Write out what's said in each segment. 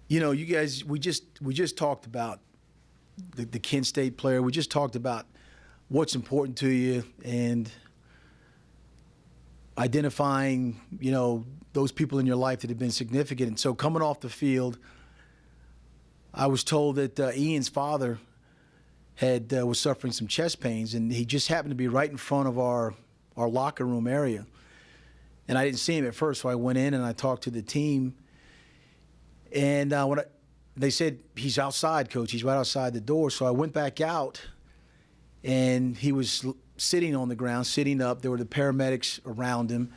You know, you guys, we just talked about the Kent State player. We just talked about what's important to you and identifying, you know, those people in your life that have been significant. And so coming off the field, I was told that Ian's father was suffering some chest pains, and he just happened to be right in front of our locker room area. And I didn't see him at first, so I went in and I talked to the team. And they said, he's outside, Coach. He's right outside the door. So I went back out, and he was sitting on the ground, sitting up. There were the paramedics around him.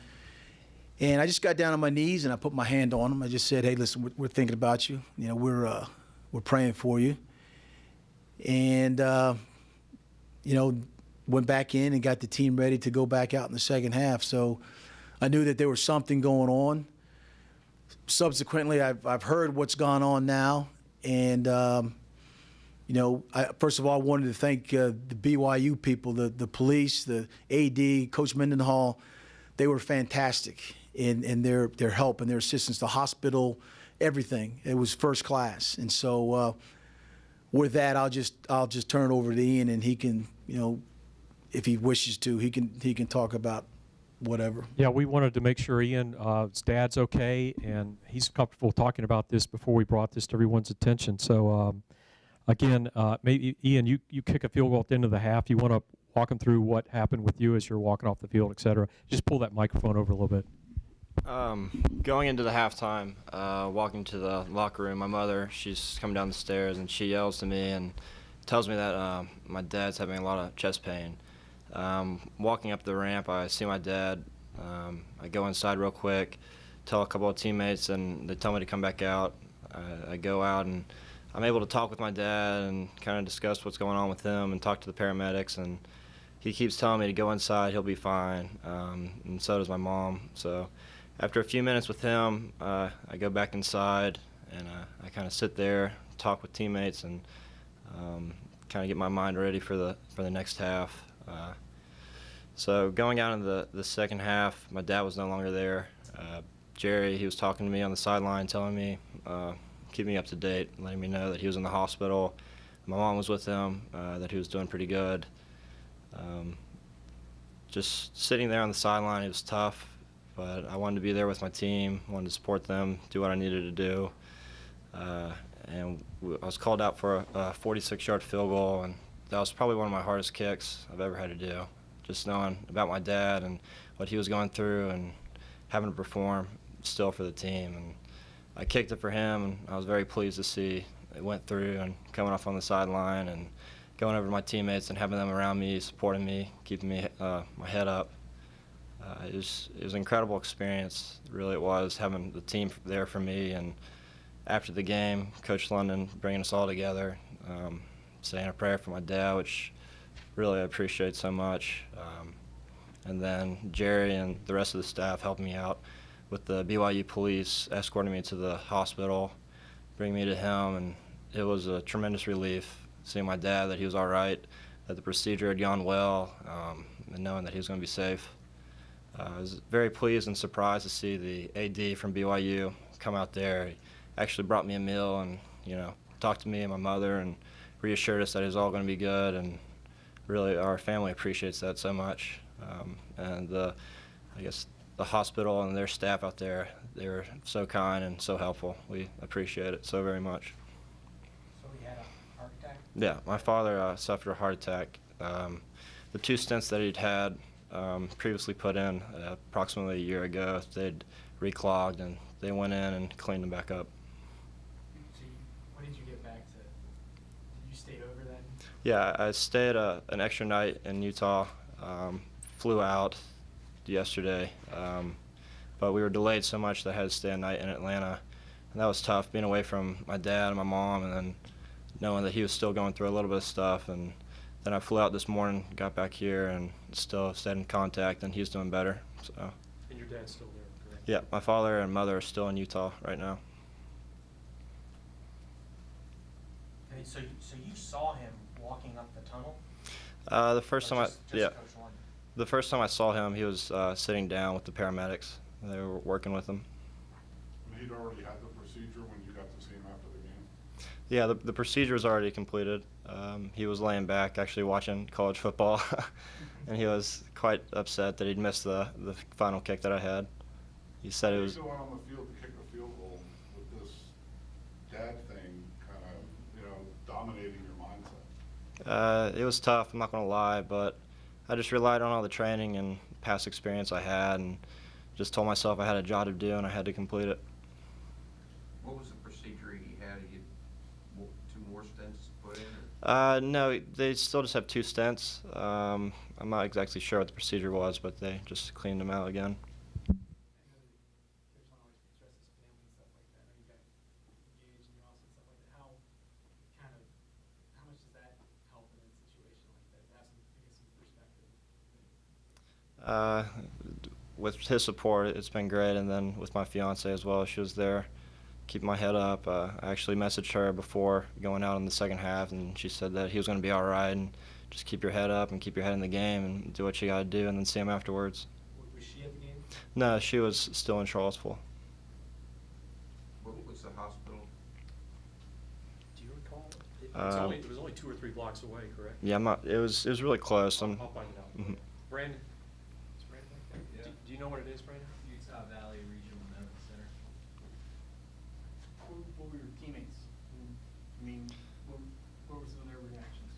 And I just got down on my knees, and I put my hand on him. I just said, hey, listen, we're thinking about you. You know, we're praying for you. And, you know, went back in and got the team ready to go back out in the second half. So I knew that there was something going on. Subsequently, I've heard what's gone on now, and you know, first of all, I wanted to thank the BYU people, the police, the AD, Coach Mendenhall. They were fantastic in their help and their assistance. The hospital, everything. It was first class. And so with that, I'll just turn it over to Ian, and he can, you know, if he wishes to, he can talk about whatever. Yeah, we wanted to make sure Ian's dad's okay, and he's comfortable talking about this before we brought this to everyone's attention. So, again, maybe Ian, you kick a field goal at the end of the half. You want to walk them through what happened with you as you're walking off the field, et cetera. Just pull that microphone over a little bit. Going into the halftime, walking to the locker room, my mother, she's coming down the stairs, and she yells to me and tells me that my dad's having a lot of chest pain. Walking up the ramp, I see my dad. I go inside real quick, tell a couple of teammates, and they tell me to come back out. I go out, and I'm able to talk with my dad and kind of discuss what's going on with him and talk to the paramedics. And he keeps telling me to go inside, he'll be fine, and so does my mom. So after a few minutes with him, I go back inside, and I kind of sit there, talk with teammates, and kind of get my mind ready for the next half. So going out into the second half, my dad was no longer there. Jerry, he was talking to me on the sideline, telling me, keeping me up to date, letting me know that he was in the hospital. My mom was with him, that he was doing pretty good. Just sitting there on the sideline, it was tough, but I wanted to be there with my team, wanted to support them, do what I needed to do. And I was called out for a 46-yard field goal, and that was probably one of my hardest kicks I've ever had to do. Just knowing about my dad and what he was going through and having to perform still for the team. And I kicked it for him, and I was very pleased to see it went through and coming off on the sideline and going over to my teammates and having them around me, supporting me, keeping me my head up. It was an incredible experience, really it was, having the team there for me. And after the game, Coach London bringing us all together, saying a prayer for my dad, which really I appreciate so much. And then Jerry and the rest of the staff helped me out with the BYU police, escorting me to the hospital, bringing me to him, and it was a tremendous relief seeing my dad, that he was all right, that the procedure had gone well, and knowing that he was going to be safe. I was very pleased and surprised to see the AD from BYU come out there. He actually brought me a meal and, you know, talked to me and my mother and reassured us that it was all going to be good, and really our family appreciates that so much. And I guess the hospital and their staff out there, they were so kind and so helpful. We appreciate it so very much. So he had a heart attack? Yeah, my father suffered a heart attack. The 2 stents that he'd had previously put in approximately a year ago, they'd reclogged, and they went in and cleaned them back up. So when did you get back to, did you stay over then? Yeah, I stayed an extra night in Utah, flew out yesterday, but we were delayed so much that I had to stay a night in Atlanta, and that was tough, being away from my dad and my mom, and then knowing that he was still going through a little bit of stuff. And then I flew out this morning, got back here, and still stayed in contact, and he's doing better. So. And your dad's still there, correct? Yeah, my father and mother are still in Utah right now. Okay, so you saw him walking up the tunnel? The first time the first time I saw him, he was sitting down with the paramedics. They were working with him. He'd already had the procedure when you got to see him after Yeah, the procedure was already completed. He was laying back, actually watching college football, and he was quite upset that he'd missed the final kick that I had. He said it was. Going on the field to kick a field goal with this dad thing kind of, dominating your mindset? It was tough, I'm not going to lie, but I just relied on all the training and past experience I had and just told myself I had a job to do and I had to complete it. What was the procedure he had? He had 2 more stents put in? Or? No, they still just have 2 stents. I'm not exactly sure what the procedure was, but they just cleaned them out again. I know that there's not always stress his family and stuff like that. I know you got engaged in your house and stuff like that. How much does that help in a situation like that? To have some perspective. With his support, it's been great, and then with my fiance as well, she was there, keeping my head up. I actually messaged her before going out in the second half, and she said that he was going to be all right, and just keep your head up and keep your head in the game and do what you got to do, and then see him afterwards. Was she at the game? No, she was still in Charlottesville. What was the hospital? Do you recall? It was only 2 or 3 blocks away, correct? Yeah, I'm not. It was really close. I'll find it out. Mhm. Brandon, It's right there. Yeah. do you know what it is, Brandon? Utah Valley Regional Medical Center. What were your teammates? I mean, what were some of their reactions?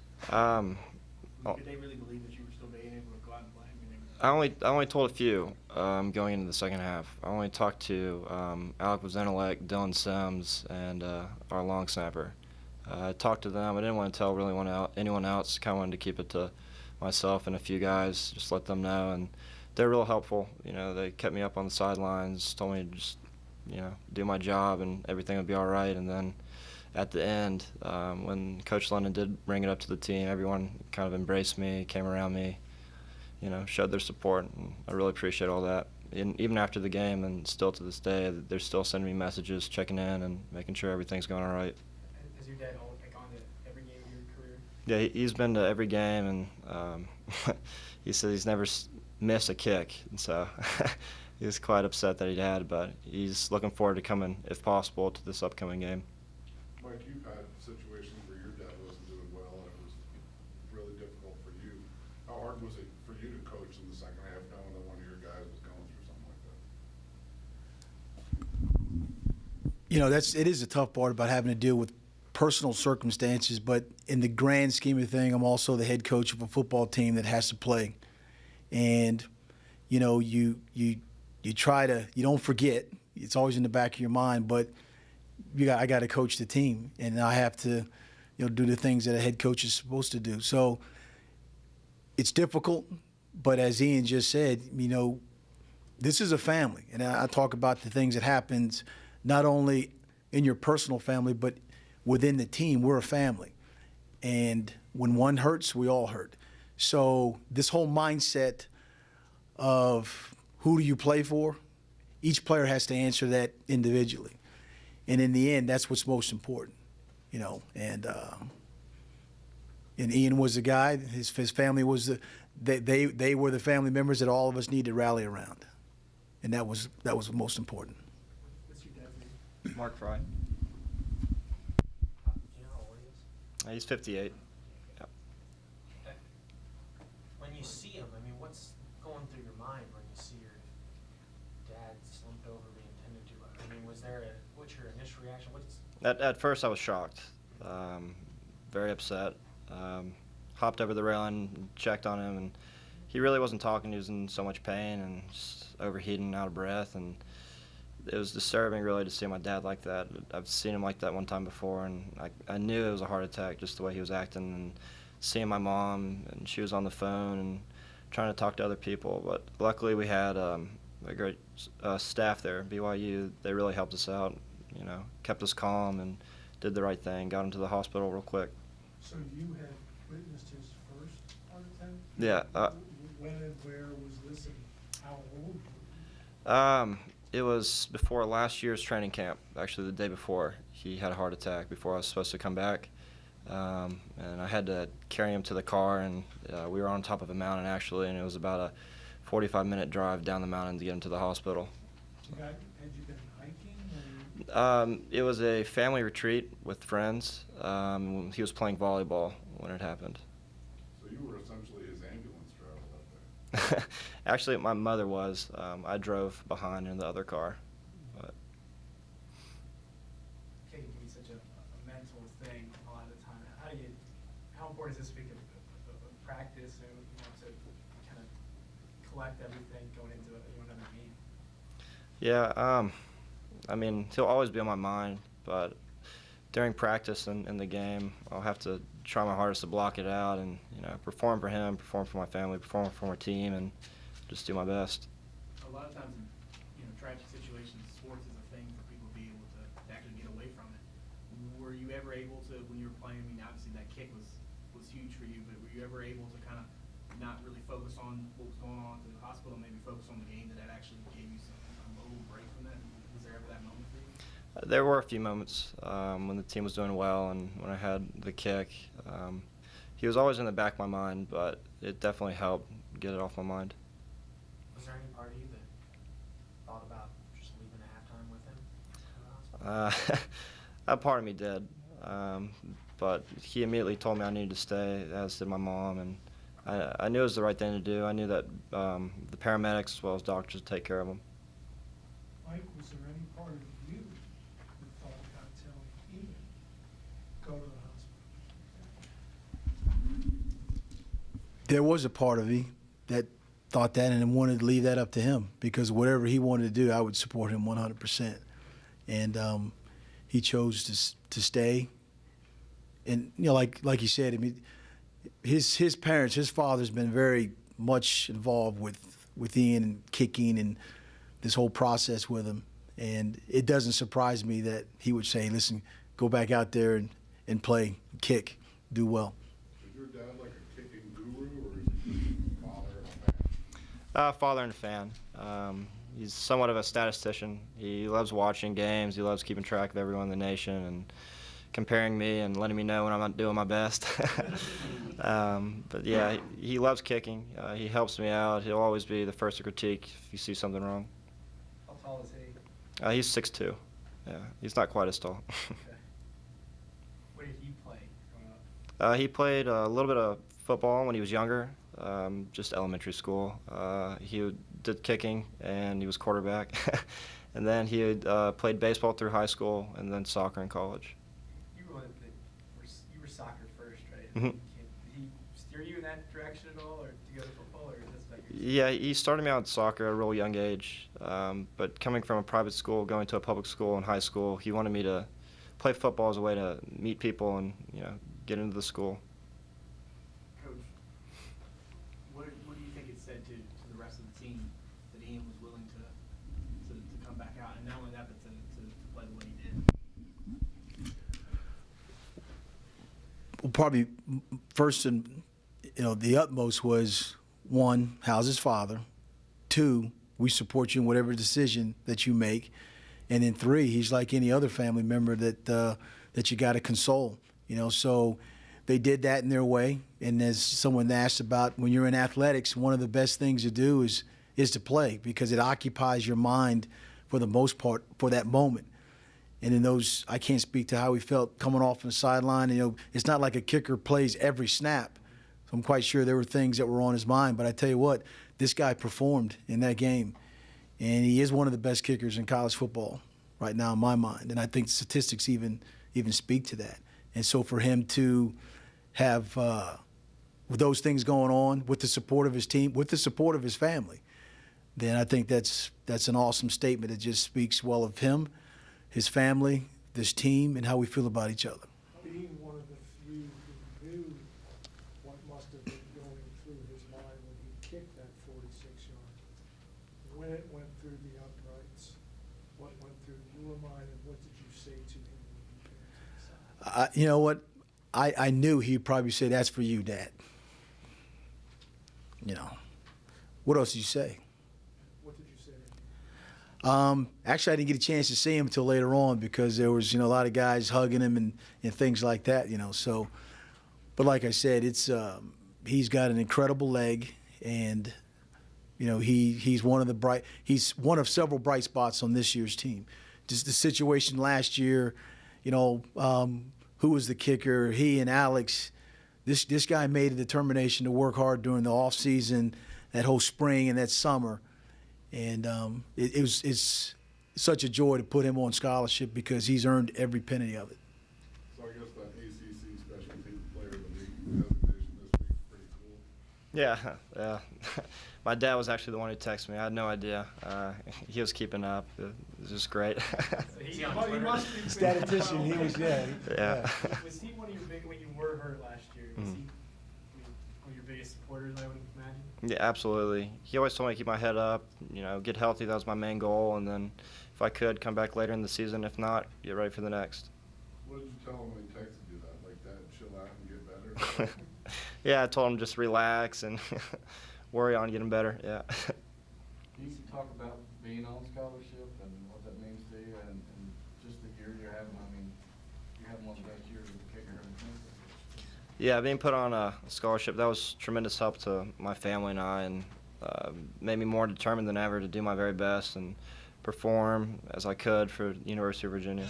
Oh. Did they really believe that you were still being able to go out and play? I mean, I only told a few going into the second half. I only talked to Alec Vazenilek, Dylan Sims, and our long snapper. I talked to them. I didn't want to tell really anyone else. Kind of wanted to keep it to myself and a few guys, just let them know. And they're real helpful. They kept me up on the sidelines, told me to just, do my job and everything would be all right. And then at the end, when Coach London did bring it up to the team, everyone kind of embraced me, came around me, showed their support, and I really appreciate all that. And even after the game, and still to this day, they're still sending me messages, checking in, and making sure everything's going all right. has your dad gone to every game of your career? Yeah, he's been to every game, and he said he's never missed a kick, and so he was quite upset that he had, but he's looking forward to coming, if possible, to this upcoming game. Mike, you've had situations where your dad wasn't doing well and it was really difficult for you. How hard was it for you to coach in the second half knowing that one of your guys was going through something like that? It is a tough part about having to deal with personal circumstances, but in the grand scheme of things, I'm also the head coach of a football team that has to play. And, you try to, you don't forget, it's always in the back of your mind, but I got to coach the team, and I have to, do the things that a head coach is supposed to do. So it's difficult, but as Ian just said, this is a family, and I talk about the things that happens not only in your personal family, but within the team. We're a family, and when one hurts, we all hurt. So this whole mindset of who do you play for, each player has to answer that individually. And in the end, that's what's most important, And Ian was the guy. His family was they were the family members that all of us need to rally around, and that was most important. What's your dad's name? Mark Frye. Do you know how old he is? He's 58. Yep. When you see him, I mean, what's going through your mind when you see your dad slumped over being tended to? I mean, what's your initial reaction? At first, I was shocked, very upset. Hopped over the railing, and checked on him, and he really wasn't talking. He was in so much pain and just overheating, out of breath, and it was disturbing really to see my dad like that. I've seen him like that one time before, and I knew it was a heart attack just the way he was acting. And seeing my mom, and she was on the phone and trying to talk to other people, but luckily we had a great staff there at BYU. They really helped us out, kept us calm and did the right thing, got him to the hospital real quick. So you had witnessed his first heart attack? Yeah. When and where was this, and how old were you? It was before last year's training camp, actually the day before. He had a heart attack before I was supposed to come back. And I had to carry him to the car, and we were on top of a mountain actually, and it was about a 45-minute drive down the mountain to get him to the hospital. Had you been hiking? It was a family retreat with friends. He was playing volleyball when it happened. So you were essentially his ambulance driver that day. Actually, my mother was. I drove behind in the other car. But Kicking can be such a mental thing a lot of the time. How important is this week of practice and, to kind of collect everything going into another game? yeah, I mean, he'll always be on my mind, but during practice and in the game, I'll have to try my hardest to block it out and, perform for him, perform for my family, perform for my team, and just do my best. A lot of times in tragic situations, sports is a thing for people to be able to actually get away from it. Were you ever able to, when you were playing, I mean, obviously that kick was huge for you, but were you ever able to kind of not really focus on what was going on to the hospital, maybe focus on the game that actually gave you a little break from that? Was there ever that moment for you? There were a few moments when the team was doing well and when I had the kick. He was always in the back of my mind, but it definitely helped get it off my mind. Was there any part of you that thought about just leaving at halftime with him in the hospital? A part of me did, but he immediately told me I needed to stay, as did my mom, and I knew it was the right thing to do. I knew that the paramedics as well as doctors would take care of him. Mike, was there any part of you that thought about telling Ian, go to the hospital? There was a part of me that thought that and wanted to leave that up to him, because whatever he wanted to do, I would support him 100%. And he chose to stay. And like you said, I mean, his parents, his father's been very much involved with Ian and kicking and this whole process with him. And it doesn't surprise me that he would say, listen, go back out there and play, kick, do well. Is your dad like a kicking guru, or is he just a father and a fan? Father and fan. He's somewhat of a statistician. He loves watching games. He loves keeping track of everyone in the nation and comparing me and letting me know when I'm not doing my best. But yeah, he loves kicking. He helps me out. He'll always be the first to critique if you see something wrong. How tall is he? He's 6'2". Yeah, he's not quite as tall. Okay. Where did he play growing up? He played a little bit of football when he was younger, just elementary school. He did kicking, and he was quarterback. And then he had played baseball through high school, and then soccer in college. You were soccer first, right? Mhm. Did he steer you in that direction at all, or to go to football, or is this like your? Yeah, he started me out in soccer at a real young age, but coming from a private school, going to a public school in high school, he wanted me to play football as a way to meet people and get into the school. Coach, what do you think it said to the rest of the team that Ian was willing to come back out, and not only that, but to play the way he did? Well, probably first and the utmost was, one, how's his father? Two, we support you in whatever decision that you make. And then three, he's like any other family member that you got to console. So they did that in their way. And as someone asked about, when you're in athletics, one of the best things to do is to play, because it occupies your mind for the most part for that moment. And in those, I can't speak to how he felt coming off on the sideline. It's not like a kicker plays every snap. So I'm quite sure there were things that were on his mind. But I tell you what, this guy performed in that game. And he is one of the best kickers in college football right now in my mind. And I think statistics even speak to that. And so for him to have with those things going on, with the support of his team, with the support of his family, then I think that's an awesome statement. It just speaks well of him, his family, this team, and how we feel about each other. Being one of the few who knew what must have been going through his mind when he kicked that 46-yard, when it went through the uprights, what went through your mind, and what did you say to him when he came to the side? You know what? I knew he'd probably say, "That's for you, Dad." What else did you say? What did you say to him? Actually, I didn't get a chance to see him until later on, because there was, a lot of guys hugging him and things like that, So, but like I said, it's he's got an incredible leg, and he's one of several bright spots on this year's team. just the situation last year, you know, who was the kicker? He and Alex. This guy made a determination to work hard during the off season, that whole spring and that summer, and it's such a joy to put him on scholarship because he's earned every penny of it. So I guess that ACC Special Team Player of the Week designation this week is pretty cool. Yeah. My dad was actually the one who texted me. I had no idea. He was keeping up. It was just great. Is he on Well, he Twitter? must be Statistician, he was, yeah. Yeah. Was he one of your big, when you were hurt last year, was Mhm. he one of your biggest supporters, I would imagine? Yeah, absolutely. He always told me to keep my head up, you know, get healthy. That was my main goal. And then if I could, come back later in the season. If not, get ready for the next. What did you tell him when he texted you that? Like that, chill out and get better? Yeah, I told him just relax and worry on getting better. Yeah. You used to talk about being on scholarship and what that means to you, and just the year you're having. I mean, you're having one of the best years as a kicker in the country. Yeah, being put on a scholarship, that was tremendous help to my family and I, and made me more determined than ever to do my very best and perform as I could for the University of Virginia.